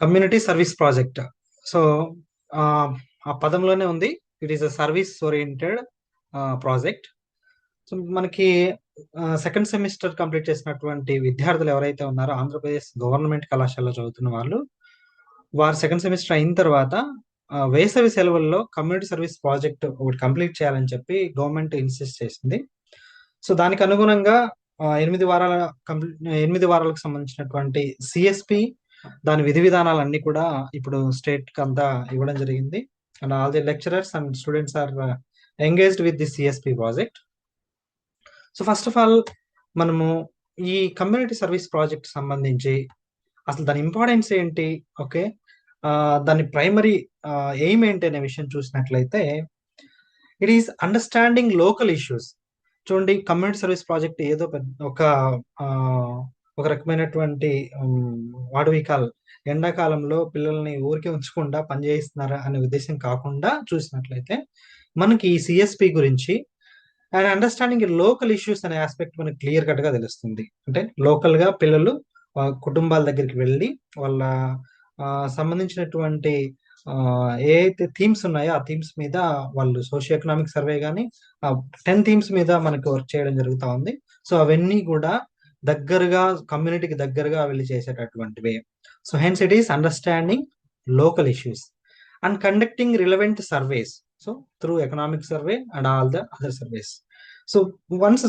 Community service project. So ఆ పదంలోనే ఉంది. It is a service oriented project. So మనకి second semester complete చేసినటువంటి విద్యార్థులు ఎవరైతే ఉన్నారో ఆంధ్రప్రదేశ్ గవర్నమెంట్ కళాశాలలో చదువుతున్న వారు సెకండ్ సెమిస్టర్ అయిన తర్వాత వేసవి సెలవుల్లో కమ్యూనిటీ సర్వీస్ ప్రాజెక్ట్ ఒకటి కంప్లీట్ చేయాలని చెప్పి గవర్నమెంట్ ఇన్సిస్ట్ చేసింది. సో దానికి అనుగుణంగా 8 వారాలకు సంబంధించినటువంటి సిఎస్పి దాని విధి విధానాలన్నీ కూడా ఇప్పుడు స్టేట్ కి అంతా ఇవ్వడం జరిగింది. And all the lecturers and students are engaged with the CSP project. So first of all మనము ఈ కమ్యూనిటీ సర్వీస్ ప్రాజెక్ట్ సంబంధించి అసలు దాని ఇంపార్టెన్స్ ఏంటి, ఓకే, దాని ప్రైమరీ ఎయిమ్ ఏంటి అనే విషయం చూసినట్లయితే it is understanding local issues. చూడండి, కమ్యూనిటీ సర్వీస్ ప్రాజెక్ట్ ఏదో ఒక రకమైనటువంటి వాట్ వి కాల్ ఎండాకాలంలో పిల్లల్ని ఊరికే ఉంచకుండా పనిచేయిస్తున్నారా అనే ఉద్దేశం కాకుండా చూసినట్లయితే మనకి ఈ సిఎస్పి గురించి అండ్ అండర్స్టాండింగ్ లోకల్ ఇష్యూస్ అనే ఆస్పెక్ట్ మనకి క్లియర్ కట్ గా తెలుస్తుంది. అంటే లోకల్ గా పిల్లలు కుటుంబాల దగ్గరికి వెళ్ళి వాళ్ళ సంబంధించినటువంటి ఏ అయితే థీమ్స్ ఉన్నాయో ఆ థీమ్స్ మీద వాళ్ళు సోషియో ఎకనామిక్ సర్వే కానీ 10 థీమ్స్ మీద మనకి వర్క్ చేయడం జరుగుతూ ఉంది. సో అవన్నీ కూడా దగ్గరగా కమ్యూనిటీకి దగ్గరగా వెళ్ళి చేసేటటువంటివే. So hence it is understanding local issues and conducting relevant surveys. So through economic survey and all the other surveys. So once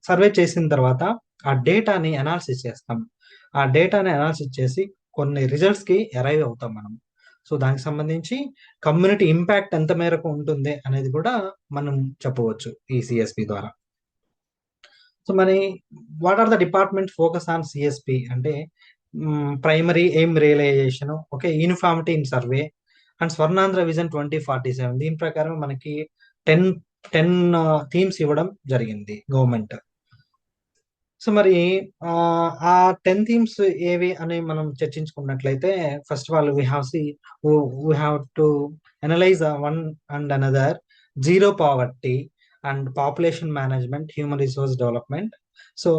survey చేసిన తర్వాత ఆ డేటాని అనాలిసిస్ చేస్తాం. ఆ డేటాని అనాలిసిస్ చేసి కొన్ని రిజల్ట్స్ కి అరైవ్ అవుతాం మనం. సో దానికి సంబంధించి కమ్యూనిటీ ఇంపాక్ట్ ఎంత మేరకు ఉంటుంది అనేది కూడా మనం చెప్పవచ్చు ఈ సిఎస్పి ద్వారా. సో మరి what are the department focus on CSP అంటే primary aim realization, okay, uniformity in survey and Swarnandhra vision 2047. దీని ప్రకారం మనకి 10 థీమ్స్ ఇవ్వడం జరిగింది గవర్నమెంట్. సో మరి ఆ 10 థీమ్స్ ఏవి అని మనం చర్చించుకున్నట్లయితే first of all we have to analyse one and another zero poverty and population management, human resource development, so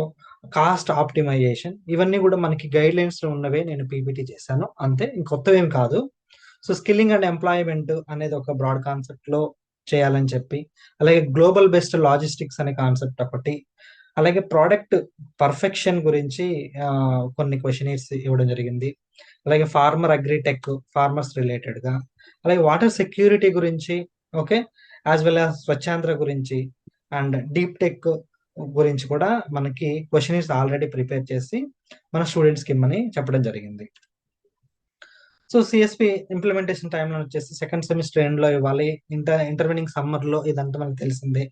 cost optimisation. ఇవన్నీ కూడా మనకి గైడ్ లైన్స్ లో ఉన్నవే, నేను పీపీటీ చేశాను అంతే, ఇంకొత్తవేం కాదు. సో స్కిల్లింగ్ అండ్ ఎంప్లాయ్మెంట్ అనేది ఒక బ్రాడ్ కాన్సెప్ట్ లో చేయాలని చెప్పి, అలాగే గ్లోబల్ బెస్ట్ లాజిస్టిక్స్ అనే కాన్సెప్ట్ ఒకటి, అలాగే ప్రోడక్ట్ పర్ఫెక్షన్ గురించి కొన్ని క్వశ్చనీర్స్ ఇవ్వడం జరిగింది, అలాగే ఫార్మర్ అగ్రిటెక్ ఫార్మర్స్ రిలేటెడ్ గా, అలాగే వాటర్ సెక్యూరిటీ గురించి, okay, as well as Swachhandhra గురించి అండ్ డీప్ టెక్ గురించి కూడా మనకి క్వశ్చనీర్స్ ఆల్రెడీ ప్రిపేర్ చేసి మన స్టూడెంట్స్కి ఇమ్మని చెప్పడం జరిగింది. సో సిఎస్పి ఇంప్లిమెంటేషన్ టైంలో వచ్చేసి సెకండ్ సెమిస్టర్ ఎండ్ లో ఇవ్వాలి. ఇంటర్వెనింగ్ సమ్మర్ లో ఇదంతా మనకు తెలిసిందే.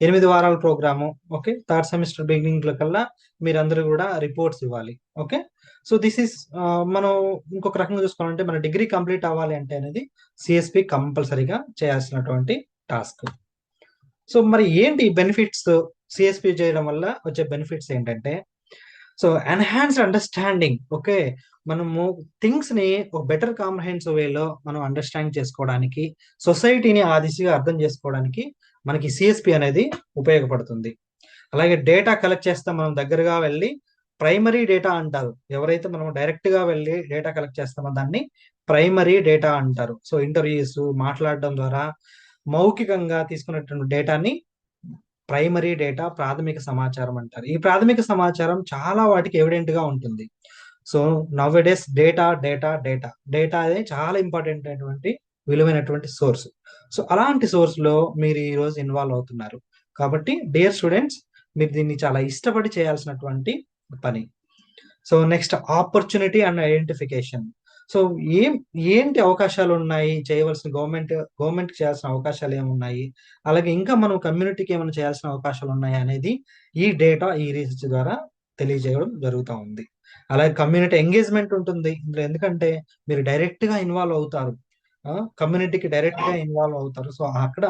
8 వారాల ప్రోగ్రాము, ఓకే. థర్డ్ సెమిస్టర్ బిగినింగ్ లో కల్లా మీరందరూ కూడా రిపోర్ట్స్ ఇవ్వాలి, ఓకే. సో దిస్ ఈస్ మనం ఇంకొక రకంగా చూసుకోవాలంటే మన డిగ్రీ కంప్లీట్ అవ్వాలి అంటే అనేది సిఎస్పి కంపల్సరీగా చేయాల్సినటువంటి టాస్క్. సో మరి ఏంటి బెనిఫిట్స్ సిఎస్పి చేయడం వల్ల వచ్చే బెనిఫిట్స్ ఏంటంటే, సో ఎన్హాన్స్డ్ అండర్స్టాండింగ్, ఓకే, మనము థింగ్స్ ని ఒక బెటర్ కాంప్రహెన్సివ్ వేలో మనం అండర్స్టాండ్ చేసుకోవడానికి, సొసైటీని ఆ దిశగా అర్థం చేసుకోవడానికి మనకి సిఎస్పి అనేది ఉపయోగపడుతుంది. అలాగే డేటా కలెక్ట్ చేస్తాం మనం దగ్గరగా వెళ్ళి, ప్రైమరీ డేటా అంటారు. ఎవరైతే మనం డైరెక్ట్ గా వెళ్ళి డేటా కలెక్ట్ చేస్తామో దాన్ని ప్రైమరీ డేటా అంటారు. సో ఇంటర్వ్యూస్ మాట్లాడడం ద్వారా మౌఖికంగా తీసుకున్నటువంటి డేటాని ప్రైమరీ డేటా, ప్రాథమిక సమాచారం అంటారు. ఈ ప్రాథమిక సమాచారం చాలా వాటికి ఎవిడెంట్ గా ఉంటుంది. So now days data data data data అనేది చాలా ఇంపార్టెంట్ అయినటువంటి విలువైనటువంటి సోర్స్. సో అలాంటి సోర్స్ లో మీరు ఈ రోజు ఇన్వాల్వ్ అవుతున్నారు కాబట్టి డియర్ స్టూడెంట్స్, మీరు దీన్ని చాలా ఇష్టపడి చేయాల్సినటువంటి పని. So next opportunity and identification. So ఏంటి అవకాశాలు ఉన్నాయి చేయవలసిన, గవర్నమెంట్ చేయాల్సిన అవకాశాలు ఏమున్నాయి, అలాగే ఇంకా మనం కమ్యూనిటీకి ఏమైనా చేయాల్సిన అవకాశాలు ఉన్నాయి అనేది ఈ డేటా, ఈ రీసెర్చ్ ద్వారా తెలియజేయడం జరుగుతూ ఉంది. అలాగే కమ్యూనిటీ ఎంగేజ్మెంట్ ఉంటుంది ఇందులో, ఎందుకంటే మీరు డైరెక్ట్ గా ఇన్వాల్వ్ అవుతారు, కమ్యూనిటీకి డైరెక్ట్ గా ఇన్వాల్వ్ అవుతారు. సో అక్కడ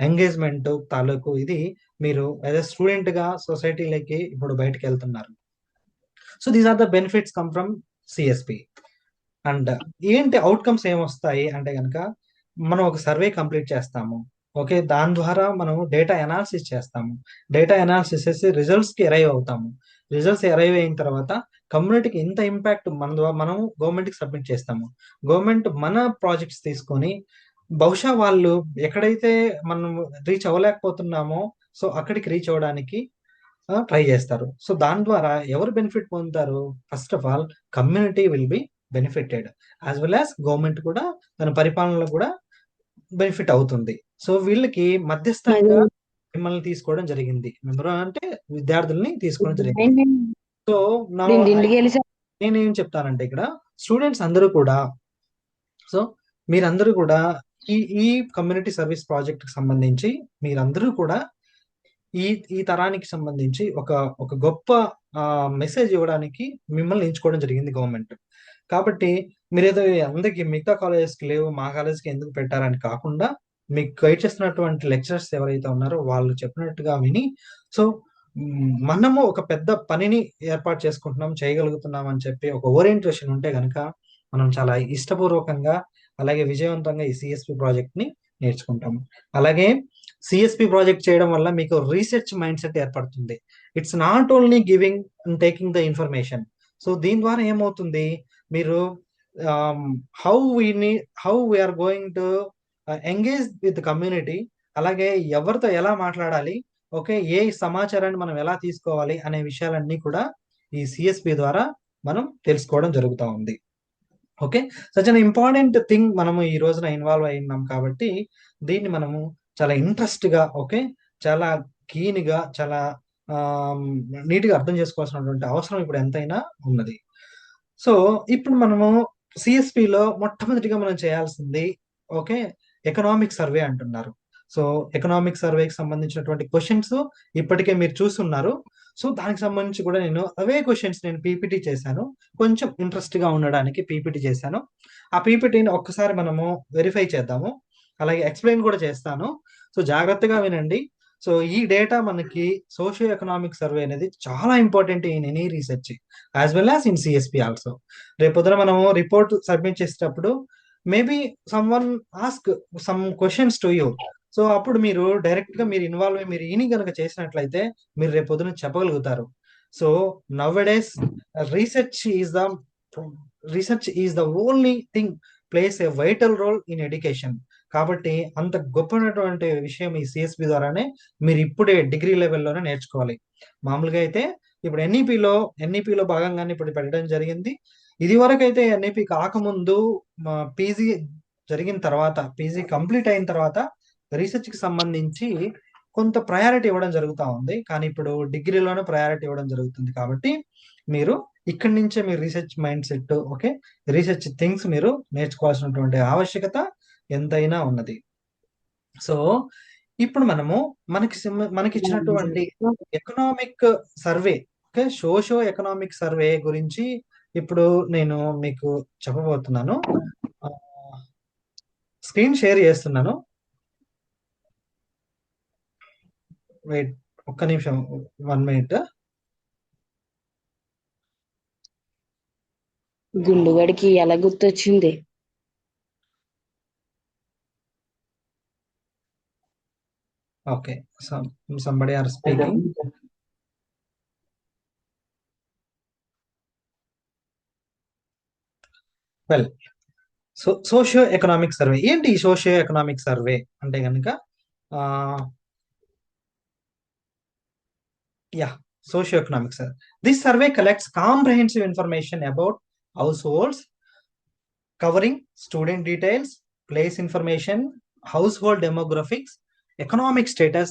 ఎంగేజ్మెంట్ తాలూకు ఇది మీరు యాజ్ స్టూడెంట్ గా సొసైటీలోకి ఇప్పుడు బయటకు వెళ్తున్నారు. So these are the benefits come from CSP. And ఏంటి అవుట్కమ్స్ ఏమొస్తాయి అంటే కనుక, మనం ఒక సర్వే కంప్లీట్ చేస్తాము, ఓకే, దాని ద్వారా మనం డేటా అనాలిసిస్ చేస్తాము. డేటా అనాలిసిస్ చేసి రిజల్ట్స్కి అరైవ్ అవుతాము. రిజల్ట్స్ అరైవ్ అయిన తర్వాత కమ్యూనిటీకి ఎంత ఇంపాక్ట్ మన ద్వారా మనం గవర్నమెంట్కి సబ్మిట్ చేస్తాము. గవర్నమెంట్ మన ప్రాజెక్ట్స్ తీసుకొని బహుశా వాళ్ళు ఎక్కడైతే మనం రీచ్ అవ్వలేకపోతున్నామో సో అక్కడికి రీచ్ అవ్వడానికి ట్రై చేస్తారు. సో దాని ద్వారా ఎవరు బెనిఫిట్ పొందుతారు? First of all community will be benefited, as well as government కూడా తన పరిపాలనలో కూడా బెనిఫిట్ అవుతుంది. సో వీళ్ళకి మరి మధ్యస్థంగా మిమ్మల్ని తీసుకోవడం జరిగింది. అంటే విద్యార్థుల్ని తీసుకోవడం జరిగింది. సో నా ఇప్పుడు ఇంటింటికి వెళ్ళి నేనేం చెప్తానంటే ఇక్కడ స్టూడెంట్స్ అందరూ కూడా, సో మీరందరూ కూడా ఈ ఈ కమ్యూనిటీ సర్వీస్ ప్రాజెక్ట్ కి సంబంధించి మీరందరూ కూడా ఈ ఈ తరానికి సంబంధించి ఒక ఒక గొప్ప మెసేజ్ ఇవ్వడానికి మిమ్మల్ని ఎంచుకోవడం జరిగింది గవర్నమెంట్. కాబట్టి మీరేదో అందరికి మిగతా కాలేజెస్కి లేవు మా కాలేజ్కి ఎందుకు పెట్టారని కాకుండా మీకు గైడ్ చేస్తున్నటువంటి లెక్చరర్స్ ఎవరైతే ఉన్నారో వాళ్ళు చెప్పినట్టుగా విని, సో మనము ఒక పెద్ద పనిని ఏర్పాటు చేసుకుంటున్నాం, చేయగలుగుతున్నాం అని చెప్పి ఒక ఓరియంటేషన్ ఉంటే గనక మనం చాలా ఇష్టపూర్వకంగా అలాగే విజయవంతంగా ఈ సిఎస్పి ప్రాజెక్ట్ ని నేర్చుకుంటాము. అలాగే సిఎస్పి ప్రాజెక్ట్ చేయడం వల్ల మీకు రీసెర్చ్ మైండ్ సెట్ ఏర్పడుతుంది. It's not only giving and taking the information. So దీని ద్వారా ఏమవుతుంది, మీరు how how we are going to engage with community, అలాగే ఎవరితో ఎలా మాట్లాడాలి, ఓకే, ఏ సమాచారాన్ని మనం ఎలా తీసుకోవాలి అనే విషయాలన్నీ కూడా ఈ సిఎస్పి ద్వారా మనం తెలుసుకోవడం జరుగుతూ ఉంది. Okay, such an important thing మనము ఈ రోజున ఇన్వాల్వ్ అయి ఉన్నాం కాబట్టి దీన్ని మనము చాలా ఇంట్రెస్ట్ గా, ఓకే, చాలా కీన్ గా, చాలా నీట్ గా అర్థం చేసుకోవాల్సినటువంటి అవసరం ఇప్పుడు ఎంతైనా ఉన్నది. సో ఇప్పుడు మనము సిఎస్పిలో మొట్టమొదటిగా మనం చేయాల్సింది, ఓకే, ఎకనామిక్ సర్వే అంటున్నారు. సో ఎకనామిక్ సర్వేకి సంబంధించినటువంటి క్వశ్చన్స్ ఇప్పటికే మీరు చూస్తున్నారు. సో దానికి సంబంధించి కూడా నేను అవే క్వశ్చన్స్ నేను పీపీటీ చేశాను, కొంచెం ఇంట్రెస్ట్ గా ఉండడానికి పీపీటీ చేశాను. ఆ పీపీటీని ఒక్కసారి మనము వెరిఫై చేద్దాము, అలాగే ఎక్స్ప్లెయిన్ కూడా చేస్తాను. సో జాగ్రత్తగా వినండి. సో ఈ డేటా మనకి సోషియో ఎకనామిక్ సర్వే అనేది చాలా important in any research as well as in CSP also. రేపొద్దున మనము రిపోర్ట్ సబ్మిట్ చేసేటప్పుడు maybe some one ask some questions to you. So అప్పుడు మీరు డైరెక్ట్ గా మీరు ఇన్వాల్వ్ అయ్యి మీరు ఈని కనుక చేసినట్లయితే మీరు రేపు పొద్దున చెప్పగలుగుతారు. So nowadays research is the research is the only thing plays a vital role in education. కాబట్టి అంత గొప్పనటువంటి విషయం ఈ సిఎస్పి ద్వారానే మీరు ఇప్పుడే డిగ్రీ లెవెల్లోనే నేర్చుకోవాలి. మామూలుగా అయితే ఇప్పుడు ఎన్ఈపిలో భాగంగానే ఇప్పుడు పెట్టడం జరిగింది. ఇది వరకు అయితే ఎన్ఈపి కాకముందు పీజీ జరిగిన తర్వాత, పీజీ కంప్లీట్ అయిన తర్వాత రీసెర్చ్ కి సంబంధించి కొంత ప్రయారిటీ ఇవ్వడం జరుగుతూ ఉంది. కానీ ఇప్పుడు డిగ్రీలోనే ప్రయారిటీ ఇవ్వడం జరుగుతుంది. కాబట్టి మీరు ఇక్కడి నుంచే మీరు research mind set, okay, research things మీరు నేర్చుకోవాల్సినటువంటి ఆవశ్యకత ఎంతైనా ఉన్నది. సో ఇప్పుడు మనము మనకి ఇచ్చినటువంటి economic survey, okay, socio economic survey గురించి ఇప్పుడు నేను మీకు చెప్పబోతున్నాను. స్క్రీన్ షేర్ చేస్తున్నాను. వెయిట్, ఒక్క నిమిషం, 1 మినిట్. గుండుగడికి ఎలా గుర్తొచ్చింది? Okay, somebody are speaking. Well, socio economic survey ఏంటి? ఈ సోషియో ఎకనామిక్ సర్వే అంటే కనుక socio-economic survey. This survey collects comprehensive information about households, covering student details, place information, household demographics, economic status,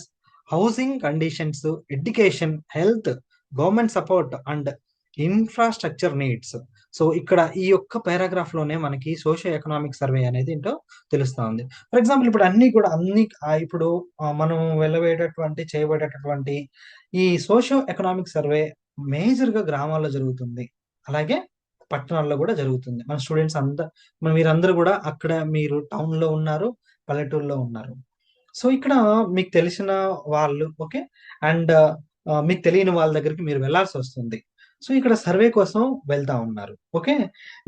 housing conditions, education, health, government support and infrastructure needs. So ఇక్కడ ఈ యొక్క paragraph లోనే మనకి socio economic survey అనేది ఏంటో తెలుస్తా ఉంది. For example ఇప్పుడు ఇప్పుడు మనం చేయబడేటటువంటి ఈ సోషియో ఎకనామిక్ సర్వే మేజర్ గా గ్రామాల్లో జరుగుతుంది, అలాగే పట్టణాల్లో కూడా జరుగుతుంది. మన స్టూడెంట్స్ మీరందరూ కూడా అక్కడ మీరు టౌన్ లో ఉన్నారు, పల్లెటూరులో ఉన్నారు. సో ఇక్కడ మీకు తెలిసిన వాళ్ళు, ఓకే, అండ్ మీకు తెలియని వాళ్ళ దగ్గరికి మీరు వెళ్లాల్సి వస్తుంది. సో ఇక్కడ సర్వే కోసం వెళ్తా ఉన్నారు. ఓకే,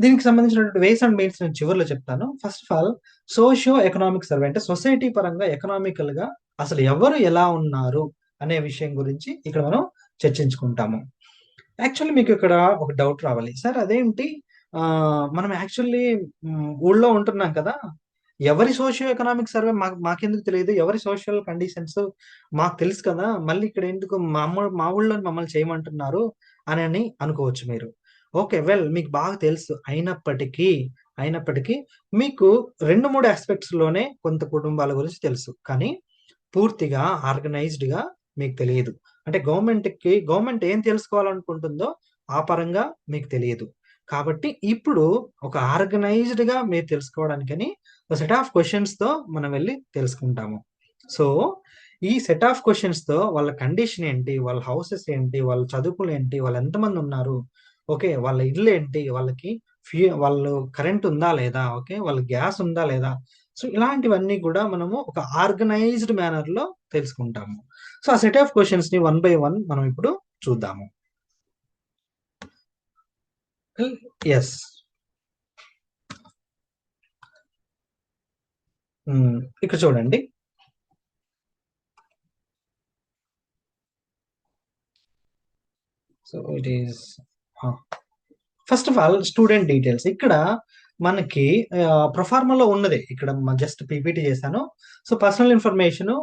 దీనికి సంబంధించినటువంటి వేస్ అండ్ మీన్స్ నేను చివరిలో చెప్తాను. First of all socio economic survey అంటే సొసైటీ పరంగా ఎకనామికల్ గా అసలు ఎవరు ఎలా ఉన్నారు అనే విషయం గురించి ఇక్కడ మనం చర్చించుకుంటాము. యాక్చువల్లీ మీకు ఇక్కడ ఒక డౌట్ రావాలి, సార్ అదేంటి మనం యాక్చువల్లీ ఊళ్ళో ఉంటున్నాం కదా, ఎవరి సోషియో ఎకనామిక్ సర్వే మాకెందుకు తెలియదు, ఎవరి సోషల్ కండిషన్స్ మాకు తెలుసు కదా, మళ్ళీ ఇక్కడ ఎందుకు మా ఊళ్ళో మమ్మల్ని చేయమంటున్నారు అని అనుకోవచ్చు మీరు. ఓకే, వెల్ మీకు బాగా తెలుసు, అయినప్పటికీ మీకు 2-3 ఆస్పెక్ట్స్ లోనే కొంత కుటుంబాల గురించి తెలుసు, కానీ పూర్తిగా ఆర్గనైజ్డ్ గా మీకు తెలియదు. అంటే గవర్నమెంట్ ఏం తెలుసుకోవాలనుకుంటుందో ఆ పరంగా మీకు తెలియదు. కాబట్టి ఇప్పుడు ఒక ఆర్గనైజ్డ్ గా మీరు తెలుసుకోవడానికని ఒక సెట్ ఆఫ్ క్వశ్చన్స్ తో మనం వెళ్ళి తెలుసుకుంటాము. సో ఈ సెట్ ఆఫ్ క్వశ్చన్స్ తో వాళ్ళ కండిషన్ ఏంటి, వాళ్ళ హౌసెస్ ఏంటి, వాళ్ళ చదువుకులు ఏంటి, వాళ్ళు ఎంతమంది ఉన్నారు, ఓకే, వాళ్ళ ఇల్లు ఏంటి, వాళ్ళు కరెంట్ ఉందా లేదా, ఓకే, వాళ్ళ గ్యాస్ ఉందా లేదా, సో ఇలాంటివన్నీ కూడా మనము ఒక ఆర్గనైజ్డ్ మేనర్ లో తెలుసుకుంటాము. సో ఆ సెట్ ఆఫ్ క్వశ్చన్స్ ని 1 by 1 మనం ఇప్పుడు చూద్దాము. ఎస్, ఇక్కడ చూడండి. So it is first of all student details. ఇక్కడ మనకి ప్రొఫార్మాలో ఉన్నదే, ఇక్కడ జస్ట్ పీపీటీ చేశాను. సో పర్సనల్ ఇన్ఫర్మేషన్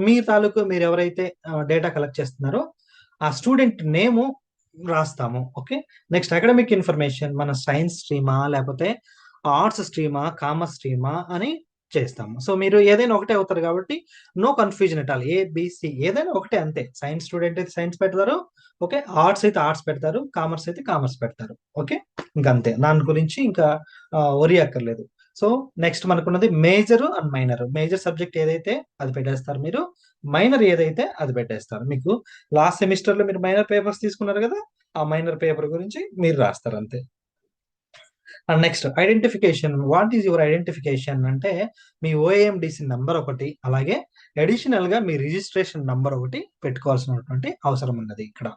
మీ తాలూకు మీరు ఎవరైతే డేటా కలెక్ట్ చేస్తున్నారో ఆ స్టూడెంట్ నేము రాస్తాము. ఓకే, నెక్స్ట్ అకాడమిక్ ఇన్ఫర్మేషన్, మన సైన్స్ స్ట్రీమా లేకపోతే ఆర్ట్స్ స్ట్రీమా కామర్స్ స్ట్రీమా అని చేస్తాము. సో మీరు ఏదైనా ఒకటే అవుతారు కాబట్టి no confusion at all, ABC ఏదైనా ఒకటే అంతే. సైన్స్ స్టూడెంట్ అయితే సైన్స్ పెడతారు, ఓకే, ఆర్ట్స్ అయితే ఆర్ట్స్ పెడతారు, కామర్స్ అయితే కామర్స్ పెడతారు. ఓకే, ఇంకా అంతే, దాని గురించి ఇంకా వరి అక్కర్లేదు. సో నెక్స్ట్ మనకున్నది major and minor. Major subject ఏదైతే అది పెట్టేస్తారు మీరు, మైనర్ ఏదైతే అది పెట్టేస్తారు. మీకు లాస్ట్ సెమిస్టర్ లో మీరు మైనర్ పేపర్స్ తీసుకున్నారు కదా, ఆ మైనర్ పేపర్ గురించి మీరు రాస్తారు అంతే. And next identification. What is your identification అంటే మీ ఓఎండిసి నంబర్ ఒకటి, అలాగే అడిషనల్ గా మీ రిజిస్ట్రేషన్ నంబర్ ఒకటి పెట్టుకోవాల్సినటువంటి అవసరం ఉన్నది ఇక్కడ.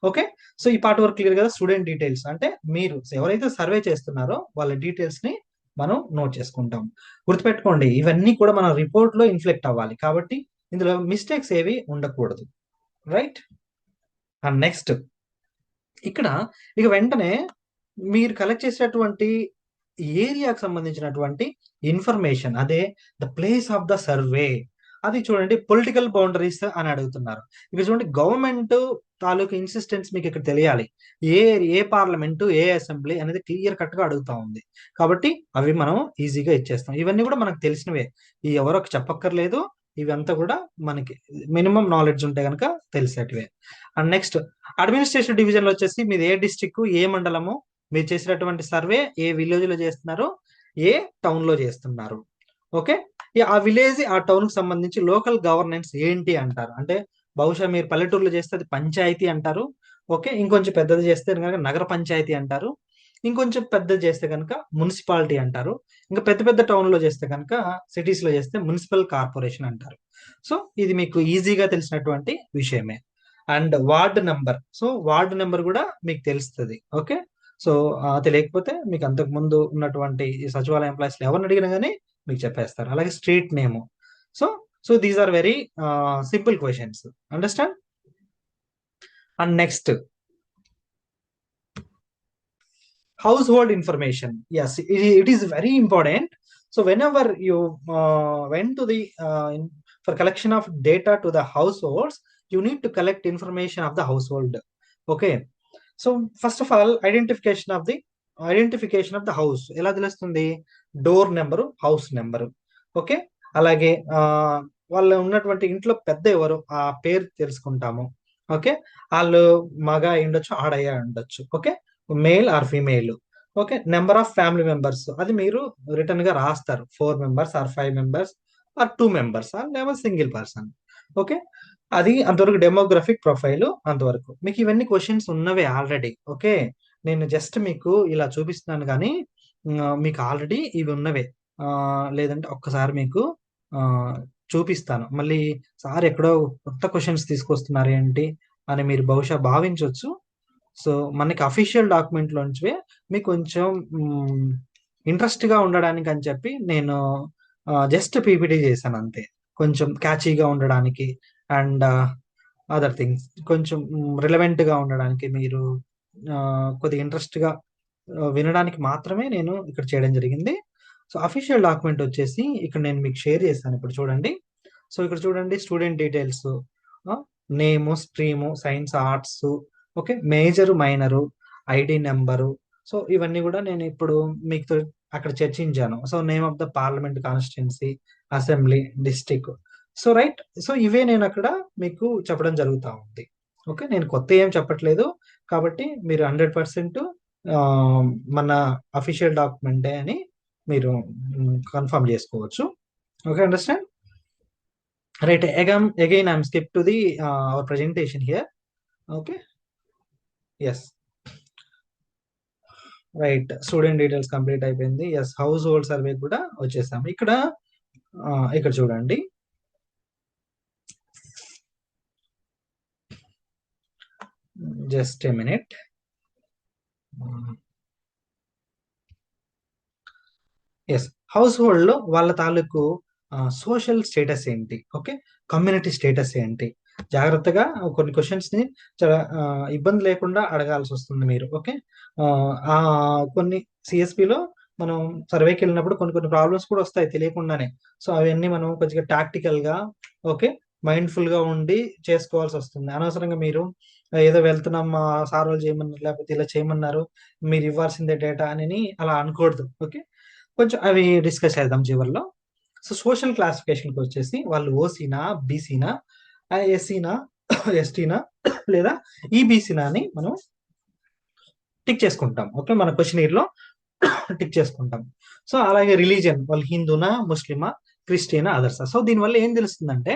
ఓకే, సో ఈ పార్ట్ వరకు క్లియర్ కదా. స్టూడెంట్ డీటెయిల్స్ అంటే మీరు ఎవరైతే సర్వే చేస్తున్నారో వాళ్ళ డీటెయిల్స్ ని మనం నోట్ చేసుకుంటాం. గుర్తుపెట్టుకోండి, ఇవన్నీ కూడా మన రిపోర్ట్ లో ఇన్ఫ్లెక్ట్ అవ్వాలి, కాబట్టి ఇందులో మిస్టేక్స్ ఏవి ఉండకూడదు. రైట్, అండ్ నెక్స్ట్ ఇక్కడ ఇక వెంటనే మీరు కలెక్ట్ చేసేటువంటి ఏరియాకి సంబంధించినటువంటి ఇన్ఫర్మేషన్, అదే the place of the survey. అది చూడండి, పొలిటికల్ బౌండరీస్ అని అడుగుతున్నారు. ఇక్కడ చూడండి, గవర్నమెంట్ తాలూకు ఇన్సిస్టెన్స్ మీకు ఇక్కడ తెలియాలి. ఏ పార్లమెంటు ఏ అసెంబ్లీ అనేది క్లియర్ కట్ గా అడుగుతా ఉంది, కాబట్టి అవి మనం ఈజీగా ఇచ్చేస్తాం. ఇవన్నీ కూడా మనకు తెలిసినవే, ఈ ఎవరో చెప్పక్కర్లేదు, ఇవంతా కూడా మనకి మినిమం నాలెడ్జ్ ఉంటే కనుక తెలిసేటివే. అండ్ నెక్స్ట్ అడ్మినిస్ట్రేషన్ డివిజన్ లో వచ్చేసి మీది ఏ డిస్ట్రిక్ట్, ఏ మండలము, మీరు చేసినటువంటి సర్వే ఏ విలేజ్ లో చేస్తున్నారు, ఏ టౌన్ లో చేస్తున్నారు. ఓకే, ఆ విలేజ్ ఆ టౌన్ కి సంబంధించి లోకల్ గవర్నెన్స్ ఏంటి అంటారు. అంటే బహుశా మీరు పల్లెటూరులో చేస్తే అది పంచాయతీ అంటారు. ఓకే, ఇంకొంచెం పెద్దది చేస్తే కనుక నగర పంచాయతీ అంటారు, ఇంకొంచెం పెద్దది చేస్తే కనుక మున్సిపాలిటీ అంటారు, ఇంకా పెద్ద పెద్ద టౌన్ లో చేస్తే కనుక సిటీస్ లో చేస్తే మున్సిపల్ కార్పొరేషన్ అంటారు. సో ఇది మీకు ఈజీగా తెలిసినటువంటి విషయమే. And ward number, so ward number కూడా మీకు తెలుస్తుంది. ఓకే, సో తెలియకపోతే మీకు అంతకు ముందు ఉన్నటువంటి సచివాలయ ఎంప్లాయీస్ ఎవరిని అడిగినా కానీ మీకు చెప్పేస్తారు. అలాగే street name. So these are very simple questions, understand. And next household information. Yes, it is very important. So whenever you went to the for collection of data to the households, you need to collect information of the household. Okay, so first of all identification of the house ఎలా తెలుస్తుంది, door number, house number. Okay, అలాగే వాళ్ళు ఉన్నటువంటి ఇంట్లో పెద్ద ఎవరు ఆ పేరు తెలుసుకుంటాము. ఓకే, వాళ్ళు మగ ఉండొచ్చు, ఆడయ్య ఉండొచ్చు. Okay, male or female. Okay, number of family members అది మీరు రిటర్న్ గా రాస్తారు, 4 members or 5 members or 2 members or లేదా సింగిల్ పర్సన్. ఓకే, అది అంతవరకు డెమోగ్రఫిక్ ప్రొఫైల్ అంతవరకు మీకు ఇవన్నీ క్వశ్చన్స్ ఉన్నవే ఆల్రెడీ. ఓకే, నేను జస్ట్ మీకు ఇలా చూపిస్తున్నాను కానీ మీకు ఆల్రెడీ ఇవి ఉన్నవే. లేదంటే ఒక్కసారి మీకు చూపిస్తాను, మళ్ళీ సార్ ఎక్కడో కొత్త క్వశ్చన్స్ తీసుకొస్తున్నారు ఏంటి అని మీరు బహుశా భావించవచ్చు. సో మనకి అఫీషియల్ డాక్యుమెంట్ లోంచి మీకు కొంచెం ఇంట్రెస్ట్ గా ఉండడానికి అని చెప్పి నేను జస్ట్ పీపీటీ చేశాను అంతే, కొంచెం క్యాచీగా ఉండడానికి అండ్ అదర్ థింగ్స్ కొంచెం రిలవెంట్ గా ఉండడానికి, మీరు కొద్దిగా ఇంట్రెస్ట్ గా వినడానికి మాత్రమే నేను ఇక్కడ చేయడం జరిగింది. సో అఫీషియల్ డాక్యుమెంట్ వచ్చేసి ఇక్కడ నేను మీకు షేర్ చేస్తాను, ఇప్పుడు చూడండి. సో ఇక్కడ చూడండి, student details, name, stream, science, arts, okay, major, minor, ID number. So ఇవన్నీ కూడా నేను ఇప్పుడు మీకు అక్కడ చర్చించాను. So name of the parliament constituency, assembly, district. So right, so ఇవే నేను అక్కడ మీకు చెప్పడం జరుగుతూ ఉంది. ఓకే, నేను కొత్త ఏం చెప్పట్లేదు, కాబట్టి మీరు 100% మన అఫీషియల్ డాక్యుమెంటే అని మీరు కన్ఫర్మ్ చేసుకోవచ్చు. Okay, understand? Right, again I'm skip to the our presentation here. Okay, yes, right, student details complete అయిపోయింది. ఎస్, హౌస్ హోల్డ్ సర్వే కూడా వచ్చేసాము. ఇక్కడ ఇక్కడ చూడండి, just a minute. Yes, household లో వాళ్ళ తాలూకు సోషల్ స్టేటస్ ఏంటి, ఓకే, కమ్యూనిటీ స్టేటస్ ఏంటి, జాగ్రత్తగా కొన్ని క్వశ్చన్స్ ని చాలా ఇబ్బంది లేకుండా అడగాల్సి వస్తుంది మీరు. ఓకే, కొన్ని సిఎస్పిలో మనం సర్వేకి వెళ్ళినప్పుడు కొన్ని కొన్ని ప్రాబ్లమ్స్ కూడా వస్తాయి తెలియకుండానే. సో అవన్నీ మనం కొంచెం టాక్టికల్ గా, ఓకే, మైండ్ఫుల్ గా ఉండి చేసుకోవాల్సి వస్తుంది. అనవసరంగా మీరు ఏదో వెళ్తున్నాం మా సార్ వాళ్ళు చేయమన్నారు లేకపోతే ఇలా చేయమన్నారు మీరు ఇవ్వాల్సిందే డేటా అని అలా అనకూడదు. ఓకే, కొంచెం అవి డిస్కస్ చేద్దాం చివరిలో. సో సోషల్ క్లాసిఫికేషన్కి వచ్చేసి వాళ్ళు ఓసీనా, బీసీనా, ఎస్సీనా, ఎస్టీనా లేదా ఈబీసీనా అని మనం టిక్ చేసుకుంటాం. ఓకే, మన క్వశ్చనీర్ లో టిక్ చేసుకుంటాం. సో అలాగే రిలీజియన్, వాళ్ళు హిందూనా, ముస్లిమా, క్రిస్టియనా, అదర్సా. సో దీనివల్ల ఏం తెలుస్తుందంటే,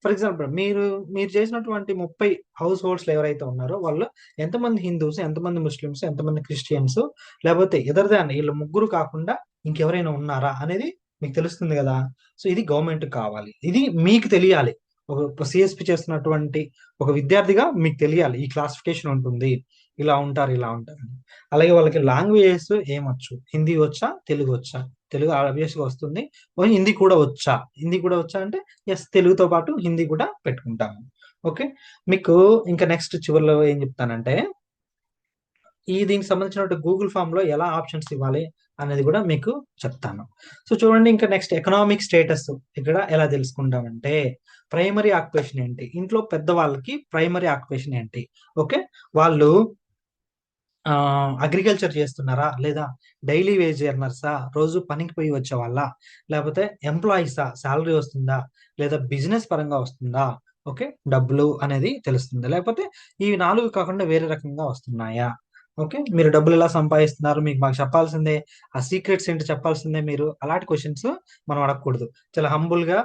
ఫర్ ఎగ్జాంపుల్ మీరు చేసినటువంటి 30 హౌస్ హోల్డ్స్ ఎవరైతే ఉన్నారో వాళ్ళు ఎంతమంది హిందూస్, ఎంతమంది ముస్లిమ్స్, ఎంతమంది క్రిస్టియన్స్, లేకపోతే ఎదర్ దాన్ వీళ్ళు ముగ్గురు కాకుండా ఇంకెవరైనా ఉన్నారా అనేది మీకు తెలుస్తుంది కదా. సో ఇది గవర్నమెంట్ కావాలి, ఇది మీకు తెలియాలి. ఒక సిఎస్పి చేస్తున్నటువంటి ఒక విద్యార్థిగా మీకు తెలియాలి ఈ క్లాసిఫికేషన్ ఉంటుంది, ఇలా ఉంటారు ఇలా ఉంటారు. అలాగే వాళ్ళకి లాంగ్వేజెస్ ఏమొచ్చు, హిందీ వచ్చా, తెలుగు వచ్చా? తెలుగు ఆబ్వియస్ గా వస్తుంది. హిందీ కూడా వచ్చా? హిందీ కూడా వచ్చా అంటే ఎస్, తెలుగుతో పాటు హిందీ కూడా పెట్టుకుంటాము. ఓకే, మీకు ఇంకా నెక్స్ట్ చివరిలో ఏం చెప్తానంటే, దీనికి సంబంధించిన గూగుల్ ఫామ్ లో ఎలా ఆప్షన్స్ ఇవ్వాలి అనేది కూడా మీకు చెప్తాను. సో చూడండి, ఇంకా నెక్స్ట్ ఎకనామిక్ స్టేటస్ ఇక్కడ ఎలా తెలుసుకుంటామంటే, ప్రైమరీ ఆక్యుపేషన్ ఏంటి, ఇంట్లో పెద్దవాళ్ళకి ప్రైమరీ ఆక్యుపేషన్ ఏంటి? ఓకే, వాళ్ళు అగ్రికల్చర్ చేస్తున్నారా, లేదా డైలీ వేజ్ ఎర్నర్సా, రోజు పనికి పోయి వచ్చే వాళ్ళ, లేకపోతే ఎంప్లాయీసా, శాలరీ వస్తుందా, లేదా బిజినెస్ పరంగా వస్తుందా, ఓకే, డబ్బులు అనేది తెలుస్తుంది, లేకపోతే ఈ 4 కాకుండా వేరే రకంగా వస్తున్నాయా? ఓకే, మీరు డబ్బులు ఎలా సంపాదిస్తున్నారు మీకు మాకు చెప్పాల్సిందే, ఆ సీక్రెట్స్ ఏంటి చెప్పాల్సిందే. మీరు అలాంటి క్వశ్చన్స్ మనం అడగకూడదు. చాలా హంబుల్ గా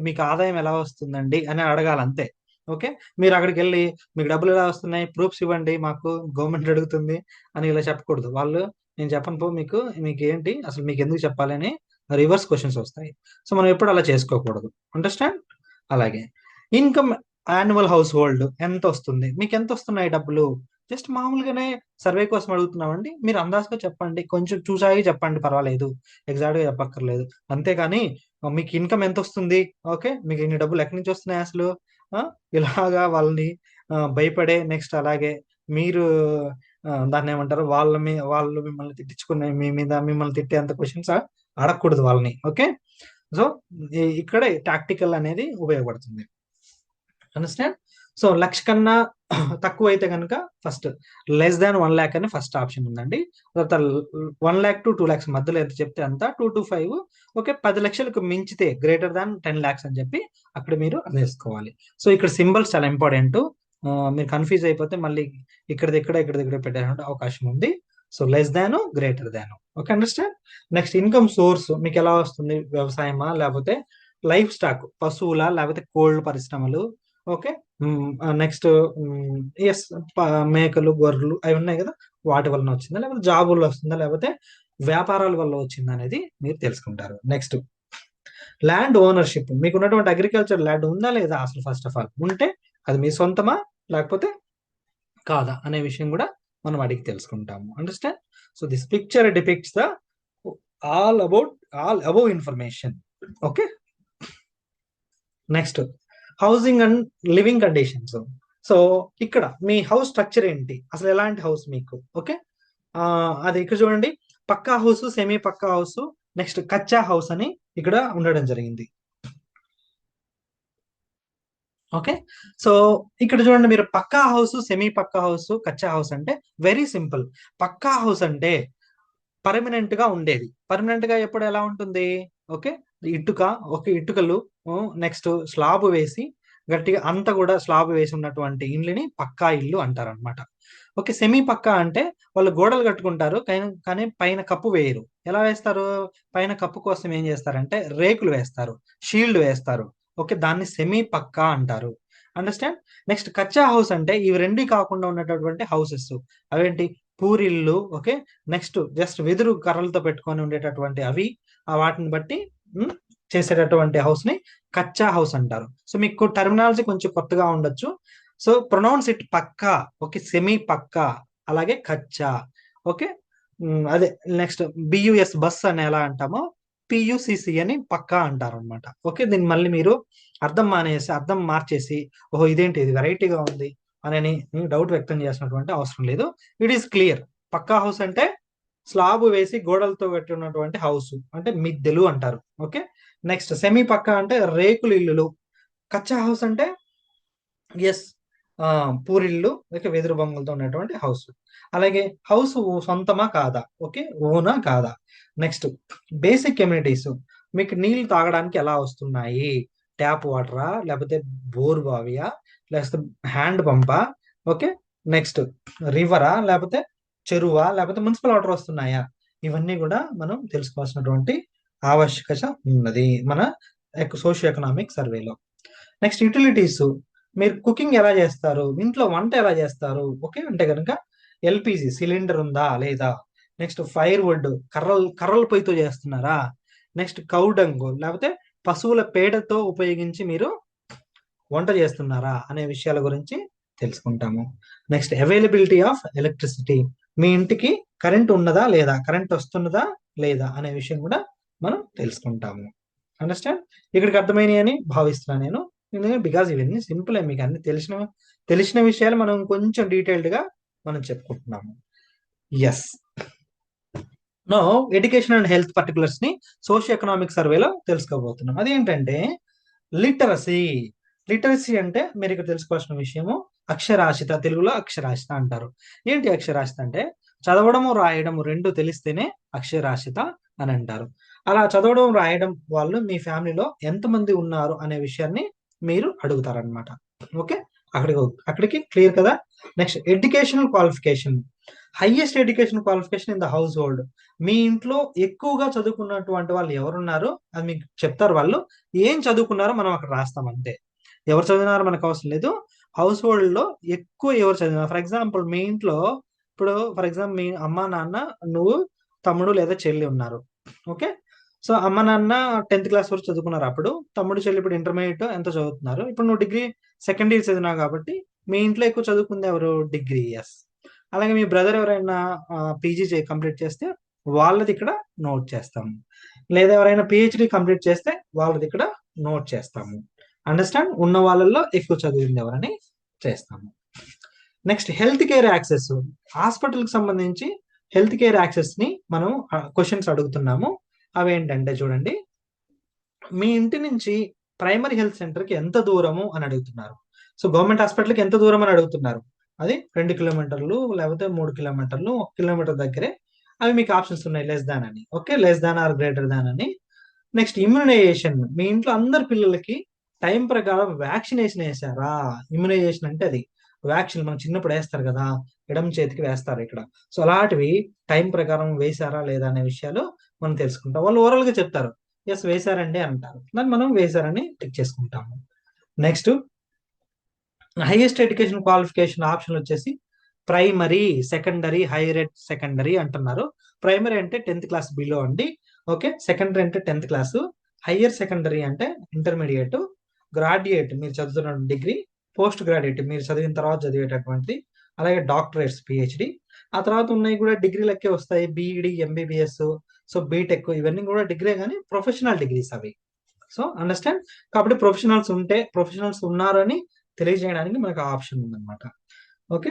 మీకు ఆదాయం ఎలా వస్తుందండి అని అడగాలి అంతే. ఓకే, మీరు అక్కడికి వెళ్ళి మీకు డబ్బులు ఎలా వస్తున్నాయి, ప్రూఫ్స్ ఇవ్వండి మాకు గవర్నమెంట్ అడుగుతుంది అని ఇలా చెప్పకూడదు. వాళ్ళు నేను చెప్పను పో మీకు ఏంటి అసలు, మీకు ఎందుకు చెప్పాలి అని రివర్స్ క్వశ్చన్స్ వస్తాయి. సో మనం ఎప్పుడు అలా చేసుకోకూడదు, అండర్స్టాండ్? అలాగే ఇన్కమ్, యాన్యువల్ హౌస్ హోల్డ్ ఎంత వస్తుంది, మీకు ఎంత వస్తున్నాయి డబ్బులు, జస్ట్ మామూలుగానే సర్వే కోసం అడుగుతున్నామండి, మీరు అందాజుగా చెప్పండి, కొంచెం చూసాగి చెప్పండి, పర్వాలేదు, ఎగ్జాక్ట్ గా చెప్పక్కర్లేదు. అంతేగాని మీకు ఇన్కమ్ ఎంత వస్తుంది, ఓకే, మీకు ఇన్ని డబ్బులు ఎక్కడి నుంచి వస్తున్నాయి అసలు, ఇలాగా వాళ్ళని భయపడే, నెక్స్ట్ అలాగే మీరు దాన్ని ఏమంటారు, వాళ్ళు మిమ్మల్ని తిట్టించుకునే, మిమ్మల్ని తిట్టేంత క్వశ్చన్స్ అడగకూడదు వాళ్ళని. ఓకే, సో ఇక్కడే టాక్టికల్ అనేది ఉపయోగపడుతుంది, అండర్స్టాండ్? సో 1,00,000 కన్నా తక్కువ అయితే కనుక ఫస్ట్ లెస్ దాన్ 1 lakh అని ఫస్ట్ ఆప్షన్ ఉందండి. తర్వాత 1 lakh to 2 lakhs మధ్యలో ఎంత చెప్తే అంత, 2 to 5. ఓకే, 10 లక్షలకు మించితే గ్రేటర్ దాన్ 10 lakhs అని చెప్పి అక్కడ మీరు వేసుకోవాలి. సో ఇక్కడ సింబల్స్ చాలా ఇంపార్టెంట్. మీరు కన్ఫ్యూజ్ అయిపోతే మళ్ళీ ఇక్కడ పెట్టే అవకాశం ఉంది. So less than, greater than. Okay, understand? Next income source మీకు ఎలా వస్తుంది, వ్యవసాయమా లేకపోతే లైఫ్ స్టాక్, పశువుల లేకపోతే కోల్డ్ పరిశ్రమలు, ఓకే, నెక్స్ట్ ఎస్, మేకలు, గొర్రెలు అవి ఉన్నాయి కదా, వాటి వలన వచ్చిందా, లేకపోతే జాబుల్లో వస్తుందా, లేకపోతే వ్యాపారాల వల్ల వచ్చిందా అనేది మీరు తెలుసుకుంటారు. నెక్స్ట్ ల్యాండ్ ఓనర్షిప్, మీకు ఉన్నటువంటి అగ్రికల్చర్ ల్యాండ్ ఉందా లేదా అసలు, ఫస్ట్ ఆఫ్ ఆల్ ఉంటే అది మీ సొంతమా, లేకపోతే కాదా అనే విషయం కూడా మనం అడిగి తెలుసుకుంటాము. Understand? So this picture depicts the all above information. Okay, next housing and living conditions. So ఇక్కడ మీ హౌస్ స్ట్రక్చర్ ఏంటి, అసలు ఎలాంటి హౌస్ మీకు? ఓకే, అది ఇక్కడ చూడండి, పక్కా హౌస్, సెమీ పక్కా హౌస్, నెక్స్ట్ కచ్చా హౌస్ అని ఇక్కడ ఉండడం జరిగింది. ఓకే, సో ఇక్కడ చూడండి, మీరు పక్కా హౌస్, సెమీ పక్కా హౌస్, కచ్చా హౌస్ అంటే వెరీ సింపుల్. పక్కా హౌస్ అంటే పర్మనెంట్ గా ఉండేది. పర్మనెంట్ గా ఎప్పుడు ఎలా ఉంటుంది? ఓకే, ఇటుక, ఒక ఇటుకలు, నెక్స్ట్ స్లాబ్ వేసి గట్టిగా అంతా కూడా స్లాబ్ వేసి ఉన్నటువంటి ఇల్లుని పక్కా ఇల్లు అంటారు అనమాట. ఓకే, సెమీ పక్కా అంటే వాళ్ళు గోడలు కట్టుకుంటారు కానీ పైన కప్పు వేయరు. ఎలా వేస్తారు? పైన కప్పు కోసం ఏం చేస్తారంటే రేకులు వేస్తారు, షీల్డ్ వేస్తారు. ఓకే, దాన్ని సెమీ పక్కా అంటారు. అండర్స్టాండ్? నెక్స్ట్ కచ్చా హౌస్ అంటే ఇవి రెండు కాకుండా ఉన్నటువంటి హౌసెస్. అవేంటి? పూరిల్లు. ఓకే, నెక్స్ట్ జస్ట్ వెదురు కర్రలతో పెట్టుకొని ఉండేటటువంటి అవి, వాటిని బట్టి చేసేటటువంటి హౌస్ ని కచ్చా హౌస్ అంటారు. సో మీకు టర్మినాలజీ కొంచెం కొత్తగా ఉండొచ్చు. So pronounce it pucca. Okay, semi pucca, అలాగే కచ్చా. ఓకే, అదే నెక్స్ట్ బియుఎస్ బస్ అని ఎలా అంటామో పియుసిసి అని పక్కా అంటారు అనమాట. ఓకే, దీన్ని మళ్ళీ మీరు అర్థం మార్చేసి ఓహో ఇదేంటి ఇది వెరైటీగా ఉంది అని డౌట్ వ్యక్తం చేసినటువంటి అవసరం లేదు. It is clear. Pucca house అంటే స్లాబ్ వేసి గోడలతో కట్టి ఉన్నటువంటి హౌస్ అంటే మిద్దెలు అంటారు. ఓకే, నెక్స్ట్ సెమీ పక్కా అంటే రేకులు ఇల్లులు. కచ్చా హౌస్ అంటే ఎస్, పూరిల్లు, ఓకే, వెదురు బొమ్మలతో ఉన్నటువంటి హౌస్. అలాగే హౌస్ సొంతమా కాదా? ఓకే, ఓనా కాదా? Next basic communities. మీకు నీళ్లు తాగడానికి ఎలా వస్తున్నాయి? ట్యాప్ వాటరా, లేకపోతే బోర్ బావియా, లేకపోతే హ్యాండ్ పంపా? ఓకే, నెక్స్ట్ రివరా, లేకపోతే చెరువా, లేకపోతే మున్సిపల్ వాటర్ వస్తున్నాయా? ఇవన్నీ కూడా మనం తెలుసుకోవాల్సినటువంటి ఆవశ్యకత ఉన్నది మన సోషియో ఎకనామిక్ సర్వేలో. Next utilities. మీరు కుకింగ్ ఎలా చేస్తారు, ఇంట్లో వంట ఎలా చేస్తారు? ఓకే, అంటే కనుక ఎల్పిజి సిలిండర్ ఉందా లేదా? నెక్స్ట్ ఫైర్ వుడ్, కర్రల పొయ్యితో చేస్తున్నారా? నెక్స్ట్ కౌడంగు, లేకపోతే పశువుల పేడతో ఉపయోగించి మీరు వంట చేస్తున్నారా అనే విషయాల గురించి తెలుసుకుంటాము. Next availability of electricity. మీ ఇంటికి కరెంట్ ఉన్నదా లేదా, కరెంట్ వస్తున్నదా లేదా అనే విషయం కూడా మనం తెలుసుకుంటాము. అండర్స్టాండ్? ఇక్కడికి అర్థమైనాయి అని భావిస్తున్నాను నేను, ఎందుకంటే బికాజ్ ఇవన్నీ సింపుల్. మీకు అన్ని తెలిసిన విషయాలు మనం కొంచెం డీటెయిల్డ్ గా మనం చెప్పుకుంటున్నాము. Yes, no education and health particulars ని సోషియో ఎకనామిక్ సర్వేలో తెలుసుకోబోతున్నాం. అదేంటంటే లిటరసీ. లిటరసీ అంటే మీరు ఇక్కడ తెలుసుకోవాల్సిన విషయము అక్షరాస్యత. తెలుగులో అక్షరాస్యత అంటారు. ఏంటి అక్షరాస్యత అంటే చదవడము రాయడము రెండు తెలిస్తేనే అక్షరాస్యత అని అంటారు. అలా చదవడం రాయడం వాళ్ళు మీ ఫ్యామిలీలో ఎంతమంది ఉన్నారు అనే విషయాన్ని మీరు అడుగుతారనమాట. ఓకే, అక్కడికి క్లియర్ కదా? Next educational qualification. Highest education qualification in the household. మీ ఇంట్లో ఎక్కువగా చదువుకున్నటువంటి వాళ్ళు ఎవరున్నారో అది మీకు చెప్తారు. వాళ్ళు ఏం చదువుకున్నారో మనం అక్కడ రాస్తాం అంతే. ఎవరు చదివినారో మనకు అవసరం లేదు. హౌస్ హోల్డ్ లో ఎక్కువ ఎవరు చదివినారు, ఫర్ ఎగ్జాంపుల్ మీ ఇంట్లో ఇప్పుడు ఫర్ ఎగ్జాంపుల్ మీ అమ్మ నాన్న, నువ్వు, తమ్ముడు లేదా చెల్లి ఉన్నారు. ఓకే, సో అమ్మ నాన్న 10th క్లాస్ వరకు చదువుకున్నారు. అప్పుడు తమ్ముడు చెల్లి ఇప్పుడు ఇంటర్మీడియట్ ఎంత చదువుతున్నారు. ఇప్పుడు నువ్వు డిగ్రీ సెకండ్ ఇయర్ చదివినావు కాబట్టి మీ ఇంట్లో ఎక్కువ చదువుకుంది ఎవరు? డిగ్రీ. ఎస్. అలాగే మీ బ్రదర్ ఎవరైనా పీజీ కంప్లీట్ చేస్తే వాళ్ళది ఇక్కడ నోట్ చేస్తాము. లేదా ఎవరైనా పిహెచ్డి కంప్లీట్ చేస్తే వాళ్ళది ఇక్కడ నోట్ చేస్తాము. అండర్స్టాండ్? ఉన్న వాళ్ళల్లో ఎక్కువ చదివింది ఎవరని చేస్తాము. Next health care access. Hospital కి సంబంధించి హెల్త్ కేర్ యాక్సెస్ ని మనం క్వశ్చన్స్ అడుగుతున్నాము. అవేంటంటే చూడండి, మీ ఇంటి నుంచి ప్రైమరీ హెల్త్ సెంటర్ కి ఎంత దూరము అని అడుగుతున్నారు. సో గవర్నమెంట్ హాస్పిటల్కి ఎంత దూరం అని అడుగుతున్నారు. అది 2 కిలోమీటర్లు, లేకపోతే 3 కిలోమీటర్లు, 1 కిలోమీటర్ దగ్గరే. అవి మీకు ఆప్షన్స్ ఉన్నాయి, లెస్ దాన్ అని. Okay, less than or greater than అని. Next immunisation. మీ ఇంట్లో అందరి పిల్లలకి టైం ప్రకారం వ్యాక్సినేషన్ వేసారా? ఇమ్యునైజేషన్ అంటే అది వ్యాక్సిన్ మనం చిన్నప్పుడు వేస్తారు కదా, ఎడమ చేతికి వేస్తారు ఇక్కడ. సో అలాంటివి టైం ప్రకారం వేసారా లేదా అనే విషయాలు మనం తెలుసుకుంటాం. వాళ్ళు ఓవరాల్ గా చెప్తారు ఎస్ వేశారండి అంటారు, దాన్ని మనం వేశారని టిక్ చేసుకుంటాము. Next highest education qualification option వచ్చేసి ప్రైమరీ, సెకండరీ, హైయర్ సెకండరీ అంటున్నారు. ప్రైమరీ అంటే 10th క్లాస్ బిలో అండి. ఓకే, సెకండరీ అంటే 10th క్లాస్, హైయర్ సెకండరీ అంటే ఇంటర్మీడియట్, గ్రాడ్యుయేట్ మీరు చదువుతున్న డిగ్రీ, పోస్ట్ గ్రాడ్యుయేట్ మీరు చదివిన తర్వాత చదివేటటువంటి అలాగే డాక్టరేట్స్ పిహెచ్డి. ఆ తర్వాత ఉన్నాయి కూడా డిగ్రీలకే వస్తాయి, బీఈడి, ఎంబీబీఎస్, సో బీటెక్, ఇవన్నీ కూడా డిగ్రీ కానీ ప్రొఫెషనల్ డిగ్రీస్ అవి. So understand. కాబట్టి ప్రొఫెషనల్స్ ఉన్నారని తెలియజేయడానికి మనకు ఆప్షన్ ఉందన్నమాట. ఓకే.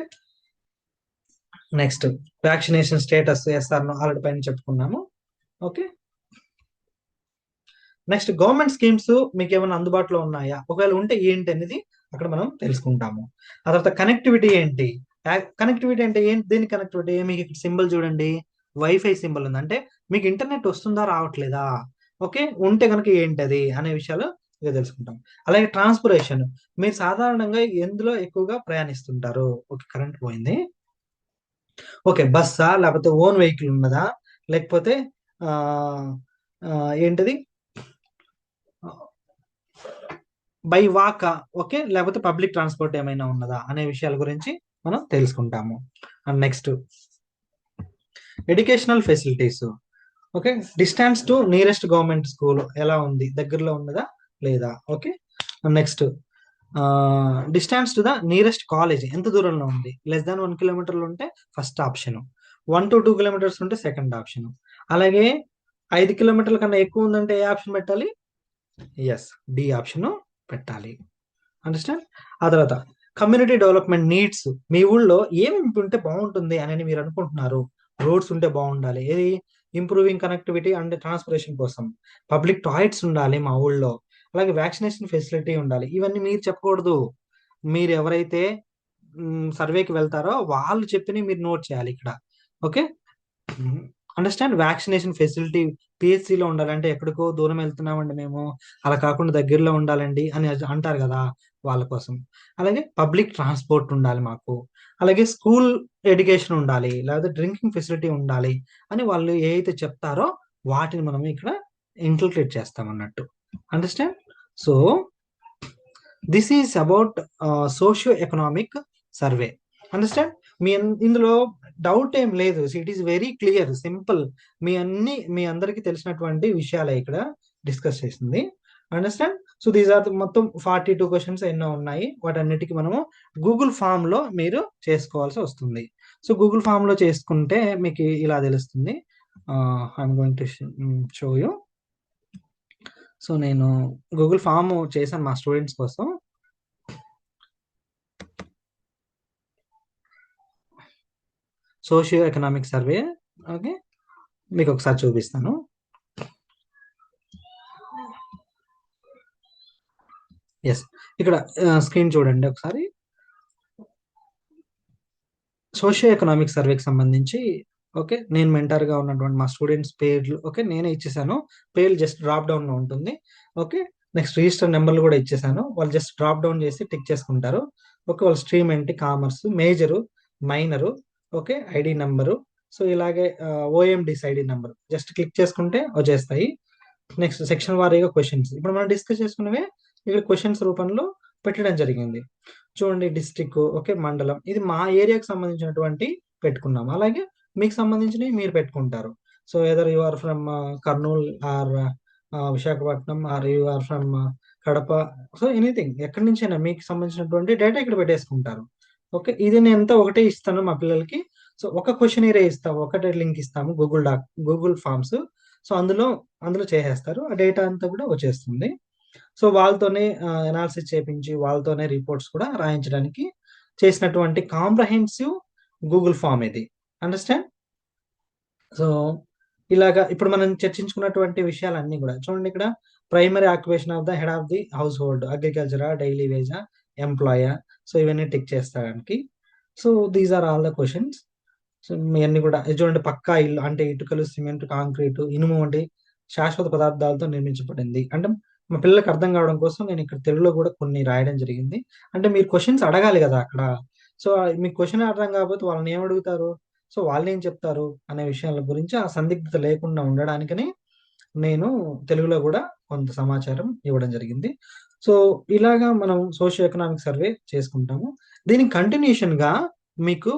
నెక్స్ట్ వ్యాక్సినేషన్ స్టేటస్ ఎస్ఆర్ ఆల్రెడీ పైన చెప్పుకున్నాము. ఓకే. నెక్స్ట్ గవర్నమెంట్ స్కీమ్స్ మీకు ఏమైనా అందుబాటులో ఉన్నాయా, ఒకవేళ ఉంటే ఏంటి అనేది అక్కడ మనం తెలుసుకుంటాము. ఆ తర్వాత కనెక్టివిటీ ఏంటి, కనెక్టివిటీ అంటే ఏంటి, దేని కనెక్టివిటీ, మీకు ఇక్కడ సింబల్ చూడండి, వైఫై సింబల్ ఉంది, అంటే మీకు ఇంటర్నెట్ వస్తుందా రావట్లేదా, ఓకే, ఉంటే కనుక ఏంటి అది అనే విషయాలు ఇక తెలుసుకుంటాం. అలాగే ట్రాన్స్పోర్టేషన్, మీరు సాధారణంగా ఎందులో ఎక్కువగా ప్రయాణిస్తుంటారు, ఓకే కరెంట్ పోయింది, ఓకే బస్సా లేకపోతే ఓన్ వెహికల్ ఉన్నదా, లేకపోతే ఆ ఆ, ఏంటిది బై వాక్, ఓకే, లేకపోతే పబ్లిక్ ట్రాన్స్పోర్ట్ ఏమైనా ఉన్నదా అనే విషయాల గురించి మనం తెలుసుకుంటాము. And next educational facilities, okay, distance to nearest government school ఎలా ఉంది, దగ్గరలో ఉన్నదా లేదా, okay. Next distance to the nearest college ఎంత దూరంలో ఉంది, లెస్ దాన్ 1 కిలోమీటర్లు ఉంటే ఫస్ట్ ఆప్షన్, 1 to 2 కిలోమీటర్స్ ఉంటే సెకండ్ ఆప్షన్, అలాగే 5 కిలోమీటర్ల కన్నా ఎక్కువ ఉందంటే ఏ ఆప్షన్ పెట్టాలి, ఎస్ డి ఆప్షన్ పెట్టాలి. అండర్స్టాండ్. ఆ తర్వాత కమ్యూనిటీ డెవలప్మెంట్ నీడ్స్, మీ ఊళ్ళో ఏమేమి ఉంటే బాగుంటుంది అని మీరు అనుకుంటున్నారు, రోడ్స్ ఉంటే బాగుండాలి, ఏది ఇంప్రూవింగ్ కనెక్టివిటీ అండ్ ట్రాన్స్పోర్టేషన్ కోసం, పబ్లిక్ టాయిలెట్స్ ఉండాలి మా ఊళ్ళో, అలాగే వ్యాక్సినేషన్ ఫెసిలిటీ ఉండాలి, ఇవన్నీ మీరు చెప్పకూడదు. మీరు ఎవరైతే సర్వేకి వెళ్తారో వాళ్ళు చెప్పినవి మీరు నోట్ చేయాలి ఇక్కడ. ఓకే. అండర్స్టాండ్. వ్యాక్సినేషన్ ఫెసిలిటీ పిహెచ్సిలో ఉండాలంటే ఎక్కడికో దూరం వెళ్తున్నామండి మేము, అలా కాకుండా దగ్గరలో ఉండాలండి అని అంటారు కదా, వాళ్ళ కోసం. అలాగే పబ్లిక్ ట్రాన్స్పోర్ట్ ఉండాలి మాకు, అలాగే స్కూల్ ఎడ్యుకేషన్ ఉండాలి, లేకపోతే డ్రింకింగ్ ఫెసిలిటీ ఉండాలి అని వాళ్ళు ఏ అయితే చెప్తారో వాటిని మనం ఇక్కడ ఇంక్లూడ్ చేస్తాం అన్నట్టు. Understand. So this is about socio economic survey. Understand. మీ ఇందులో డౌట్ ఏం లేదు, it is very clear, simple, మీ అందరికి తెలిసినటువంటి విషయాలే ఇక్కడ డిస్కస్ చేసింది. అండర్స్టాండ్. సో దీస్ ఆర్ మొత్తం 42 క్వశ్చన్స్ ఎన్నో ఉన్నాయి, వాటన్నిటికీ మనము గూగుల్ ఫామ్ లో మీరు చేసుకోవాల్సి వస్తుంది. సో గూగుల్ ఫామ్ లో చేసుకుంటే మీకు ఇలా తెలుస్తుంది. I'm going to show you. So నేను గూగుల్ ఫామ్ చేశాను మా స్టూడెంట్స్ కోసం. సోషియో ఎకనామిక్ సర్వే, ఓకే, మీకు ఒకసారి చూపిస్తాను. ఎస్, ఇక్కడ స్క్రీన్ చూడండి ఒకసారి. సోషియో ఎకనామిక్ సర్వేకి సంబంధించి, ఓకే, నేను మెంటర్ గా ఉన్నటువంటి మా స్టూడెంట్స్ పేర్లు, ఓకే, నేనే ఇచ్చేసాను, పేర్లు జస్ట్ డ్రాప్ డౌన్ లో ఉంటుంది. ఓకే. నెక్స్ట్ రిజిస్టర్ నెంబర్లు కూడా ఇచ్చేసాను, వాళ్ళు జస్ట్ డ్రాప్ డౌన్ చేసి టిక్ చేసుకుంటారు. ఓకే, వాళ్ళ స్ట్రీమ్ ఏంటి, commerce, major, minor, okay, ID number, so ఇలాగే ఓఎండిస్ ఐడి నెంబర్ జస్ట్ క్లిక్ చేసుకుంటే వచ్చేస్తాయి. నెక్స్ట్ సెక్షన్ వారీగా క్వశ్చన్స్, ఇప్పుడు మనం డిస్కస్ చేసుకున్నవే ఇక్కడ క్వశ్చన్స్ రూపంలో పెట్టడం జరిగింది. చూడండి, డిస్ట్రిక్ట్, ఓకే, మండలం, ఇది మా ఏరియాకి సంబంధించినటువంటి పెట్టుకున్నాం, అలాగే మీకు సంబంధించినవి మీరు పెట్టుకుంటారు. So either you are from Kurnool or Visakhapatnam or you are from Kadapa, so anything, ఎక్కడి నుంచైనా మీకు సంబంధించినటువంటి డేటా ఇక్కడ పెట్టేసుకుంటారు. ఓకే, ఇది నేను ఎంత ఒకటే ఇస్తాను మా పిల్లలకి. సో ఒక క్వశ్చన్ ఏరే ఇస్తాము, ఒకటే లింక్ ఇస్తాము, గూగుల్ ఫామ్స్. సో అందులో చేసేస్తారు, ఆ డేటా అంతా కూడా వచ్చేస్తుంది. సో వాళ్ళతోనే అనాలిసిస్ చేపించి వాళ్ళతోనే రిపోర్ట్స్ కూడా రాయించడానికి చేసినటువంటి కాంప్రహెన్సివ్ గూగుల్ ఫామ్ ఇది. అండర్స్టాండ్. సో ఇలాగా ఇప్పుడు మనం చర్చించుకున్నటువంటి విషయాలన్నీ కూడా చూడండి, ఇక్కడ primary occupation of the head of the household, అగ్రికల్చరా, డైలీ వేజా, ఎంప్లాయా, సో ఇవన్నీ టిక్ చేస్తాడానికి. So these are all the questions. So మీ అన్ని కూడా చూడండి, పక్కా ఇల్లు అంటే ఇటుకలు, సిమెంట్, కాంక్రీటు, ఇనుము వంటి శాశ్వత పదార్థాలతో నిర్మించబడింది. అంటే మా పిల్లలకు అర్థం కావడం కోసం నేను ఇక్కడ తెలుగులో కూడా కొన్ని రాయడం జరిగింది, అంటే మీరు క్వశ్చన్స్ అడగాలి కదా అక్కడ. సో మీకు క్వశ్చన్ అర్థం కాకపోతే వాళ్ళని ఏం అడుగుతారు, సో వాళ్ళు ఏం చెప్తారు అనే విషయాల గురించి ఆ సందిగ్ధత లేకుండా ఉండడానికని నేను తెలుగులో కూడా కొంత సమాచారం ఇవ్వడం జరిగింది. సో ఇలాగా మనం సోషియో ఎకనామిక్ సర్వే చేసుకుంటాము. దీనికి కంటిన్యూషన్ గా మీకు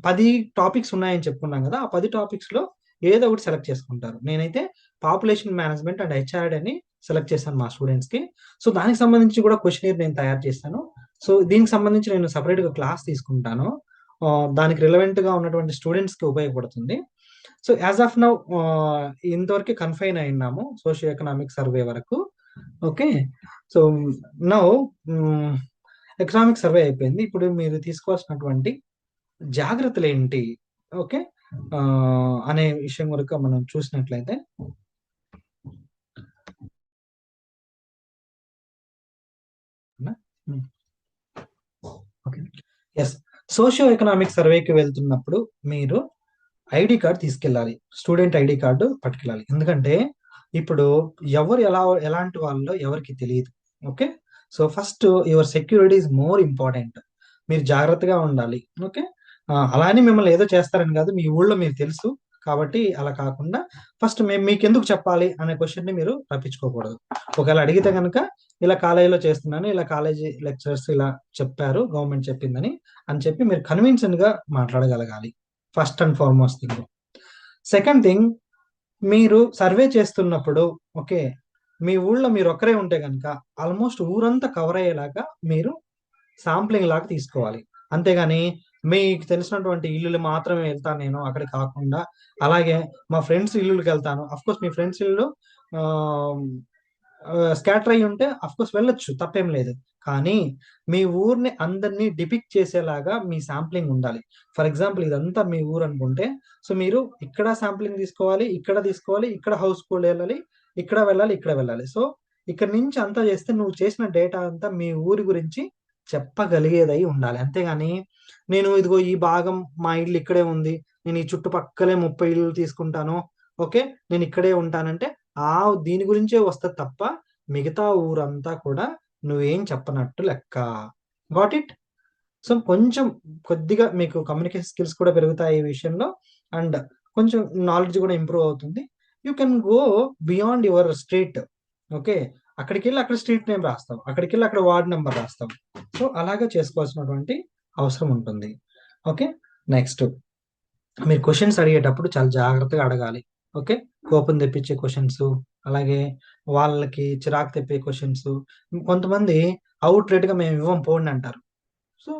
10 టాపిక్స్ ఉన్నాయని చెప్పుకున్నాం కదా, ఆ 10 టాపిక్స్ లో ఏదో ఒకటి సెలెక్ట్ చేసుకుంటారు. నేనైతే పాపులేషన్ మేనేజ్మెంట్ అండ్ హెచ్ఆర్డి అని సెలెక్ట్ చేశాను మా స్టూడెంట్స్ కి. సో దానికి సంబంధించి కూడా క్వశ్చనీర్ నేను తయారు చేస్తాను. సో దీనికి సంబంధించి నేను సపరేట్ గా క్లాస్ తీసుకుంటాను. దానికి రిలవెంట్ గా ఉన్నటువంటి స్టూడెంట్స్ కి ఉపయోగపడుతుంది. సో యాజ్ ఆఫ్ నౌ ఇంతవరకు కన్ఫైన్ అయినాము సోషియో ఎకనామిక్ సర్వే వరకు. Okay. So now economic survey అయిపోయింది. ఇప్పుడు మీరు తీసుకోవాల్సినటువంటి జాగ్రత్తలు ఏంటి, ఓకే, అనే విషయం వరకు మనం చూసినట్లయితే ఓకే, ఎస్, సోషియో ఎకనామిక్ సర్వేకి వెళ్తున్నప్పుడు మీరు ఐడి కార్డ్ తీసుకెళ్ళాలి, స్టూడెంట్ ఐడి కార్డు పట్టుకెళ్ళాలి. ఎందుకంటే ఇప్పుడు ఎవరు ఎలాంటి వాళ్ళో ఎవరికి తెలియదు. Okay. So first your security is more important. మీరు జాగ్రత్తగా ఉండాలి. ఓకే. అలానే మిమ్మల్ని ఏదో చేస్తారని కాదు, మీ ఊళ్ళో మీకు తెలుసు కాబట్టి అలా కాకుండా ఫస్ట్ మేము మీకు ఎందుకు చెప్పాలి అనే క్వశ్చన్ ని మీరు రప్పించుకోకూడదు. ఒకవేళ అడిగితే కనుక ఇలా కాలేజీలో చేస్తున్నాను, ఇలా కాలేజీ లెక్చరర్స్ ఇలా చెప్పారు, గవర్నమెంట్ చెప్పిందని అని చెప్పి మీరు కన్విన్స్డ్ గా మాట్లాడగలగాలి. First and foremost thing. Second thing, మీరు సర్వే చేస్తున్నప్పుడు ఓకే, మీ ఊళ్ళో మీరు ఒక్కరే ఉంటే కనుక ఆల్మోస్ట్ ఊరంతా కవర్ అయ్యేలాగా మీరు శాంప్లింగ్ లాగా తీసుకోవాలి. అంతేగాని మీకు తెలిసినటువంటి ఇల్లులు మాత్రమే వెళ్తాను నేను అక్కడ కాకుండా, అలాగే మా ఫ్రెండ్స్ ఇల్లుకి వెళ్తాను. అఫ్ కోర్స్ మీ ఫ్రెండ్స్ ఇల్లు స్కాటర్ అయ్యి ఉంటే అఫ్ కోర్స్ వెళ్ళొచ్చు, తప్పేం లేదు. కానీ మీ ఊరిని అందరినీ డిపిక్ట్ చేసేలాగా మీ శాంప్లింగ్ ఉండాలి. ఫర్ ఎగ్జాంపుల్ ఇదంతా మీ ఊరు అనుకుంటే, సో మీరు ఇక్కడ శాంప్లింగ్ తీసుకోవాలి, ఇక్కడ తీసుకోవాలి, ఇక్కడ హౌస్ హోల్డ్ వెళ్ళాలి, ఇక్కడ వెళ్ళాలి, ఇక్కడ వెళ్ళాలి. సో ఇక్కడ నుంచి అంతా చేస్తే నువ్వు చేసిన డేటా అంతా మీ ఊరి గురించి చెప్పగలిగేదై ఉండాలి. అంతేగాని నేను ఇదిగో ఈ భాగం మా ఇల్లు ఇక్కడే ఉంది, నేను ఈ చుట్టుపక్కలే 30 ఇల్లు తీసుకుంటాను, ఓకే, నేను ఇక్కడే ఉంటానంటే దీని గురించే వస్తుంది తప్ప మిగతా ఊరంతా కూడా నువ్వేం చెప్పనట్టు లెక్క. Got it? సో కొంచెం కొద్దిగా మీకు కమ్యూనికేషన్ స్కిల్స్ కూడా పెరుగుతాయి ఈ విషయంలో, అండ్ కొంచెం నాలెడ్జ్ కూడా ఇంప్రూవ్ అవుతుంది. You can go beyond your street. Okay, అక్కడికి వెళ్ళి అక్కడ స్ట్రీట్ నేమ్ రాస్తాం, అక్కడికి వెళ్ళి అక్కడ వార్డ్ నెంబర్ రాస్తాం. సో అలాగే చేసుకోవాల్సినటువంటి అవసరం ఉంటుంది. ఓకే. నెక్స్ట్, మీరు క్వశ్చన్స్ అడిగేటప్పుడు చాలా జాగ్రత్తగా అడగాలి. ఓకే, కోపం తెప్పించే క్వశ్చన్స్, అలాగే వాళ్ళకి చిరాకు తెప్పే క్వశ్చన్స్. కొంతమంది అవుట్ రేట్ గా మేము ఇవ్వం పోండి అంటారు. సో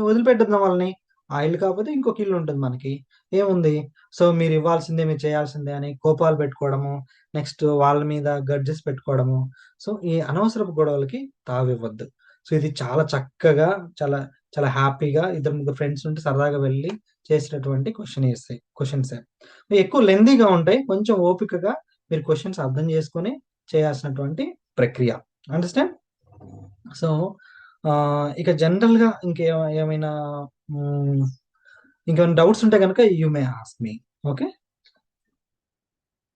వదిలిపెట్టుదాం వాళ్ళని, ఆ ఇల్లు కాకపోతే ఇంకొక ఇల్లు ఉంటుంది మనకి, ఏముంది. సో మీరు ఇవ్వాల్సిందే, మీరు చేయాల్సిందే అని కోపాలు పెట్టుకోవడము, నెక్స్ట్ వాళ్ళ మీద గడ్జెస్ పెట్టుకోవడము. సో ఈ అనవసరపు గొడవలకి తావివ్వద్దు. సో ఇది చాలా చక్కగా, చాలా చాలా హ్యాపీగా ఇద్దరు ముగ్గురు ఫ్రెండ్స్ ఉంటే సరదాగా వెళ్ళి చేసినటువంటి క్వశ్చన్స్ ఎక్కువ లెందీగా ఉంటాయి. కొంచెం ఓపికగా మీరు క్వశ్చన్స్ అర్థం చేసుకొని చేయాల్సినటువంటి ప్రక్రియ. అండర్స్టాండ్? సో ఇక జనరల్ గా ఏమైనా ఇంకేమైనా డౌట్స్ ఉంటే కనుక you may ask me. Okay.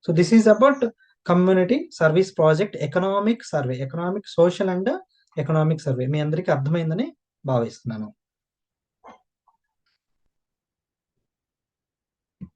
So this is about community service project economic survey, economic social and economic survey. మీ అందరికీ అర్థమైందని భావిస్తున్నాను.